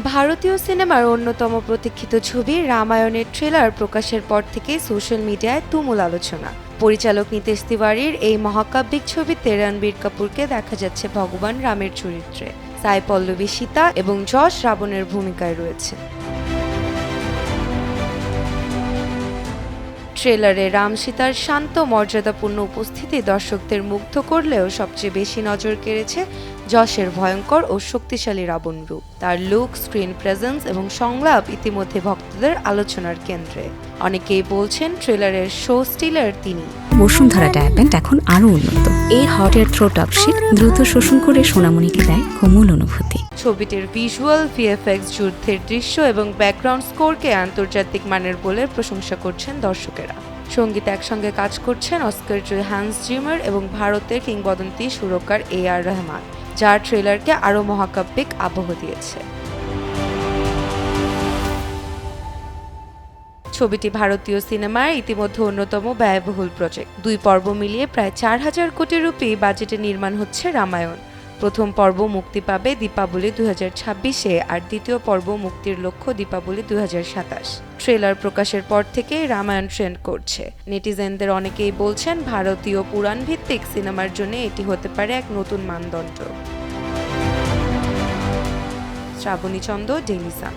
ভারতীয় সিনেমার অন্যতম প্রতীক্ষিত ছবি রামায়ণের ট্রেলার প্রকাশের পর থেকে সোশ্যাল মিডিয়ায় তুমুল আলোচনা। পরিচালক নিতেশ তিওয়ারির এই মহাকাব্যিক ছবিতে রণবীর কাপুরকে দেখা যাচ্ছে ভগবান রামের চরিত্রে। সাই পল্লবী সীতা এবং যশ রাবণের ভূমিকায় রয়েছে। ট্রেলারে রাম সীতার শান্ত মর্যাদাপূর্ণ উপস্থিতি দর্শকদের মুগ্ধ করলেও সবচেয়ে বেশি নজর কেড়েছে যশের ভয়ঙ্কর ও শক্তিশালী রাবণ রূপ। তার লুক, স্ক্রিন প্রেজেন্স এবং সংলাপ ইতিমধ্যে ভক্তদের আলোচনার কেন্দ্রে। অনেকেই বলছেন ট্রেলারের শো স্টিলার তিনি। বসুন্ধরা ডায়াপেন্ট এখন আরো উন্নত। এই হট এয়ার থ্রো টপশিট দ্রুত শোষণ করে সোনামণিকে দেয় কোমল অনুভূতি। ছবিটির ভিজুয়াল, ভিএফএক্স, যুদ্ধের দৃশ্য এবং ব্যাকগ্রাউন্ড স্কোরকে আন্তর্জাতিক মানের বলে প্রশংসা করছেন দর্শকেরা। সঙ্গীতে একসঙ্গে কাজ করছেন অস্কার জয়ী হান্স জিমার এবং ভারতের কিংবদন্তি সুরকার AR রহমান, যার ট্রেলারকে আরও মহাকাব্যিক আবহ দিয়েছে। ছবিটি ভারতীয় সিনেমার ইতিমধ্যে অন্যতম ব্যয়বহুল প্রজেক্ট। 2 পর্ব মিলিয়ে প্রায় 4000 কোটি রুপি বাজেটে নির্মাণ হচ্ছে রামায়ণ। প্রথম পর্ব মুক্তি পাবে দীপাবলি 2026-এ আর দ্বিতীয় পর্ব মুক্তির লক্ষ্য দীপাবলি 2027। ট্রেলার প্রকাশের পর থেকেই রামায়ণ ট্রেন্ড করছে। নেটিজেনদের অনেকেই বলছেন ভারতীয় পুরাণ ভিত্তিক সিনেমার জন্য এটি হতে পারে এক নতুন মানদণ্ড। Shrabani Chanda, Daily Sun.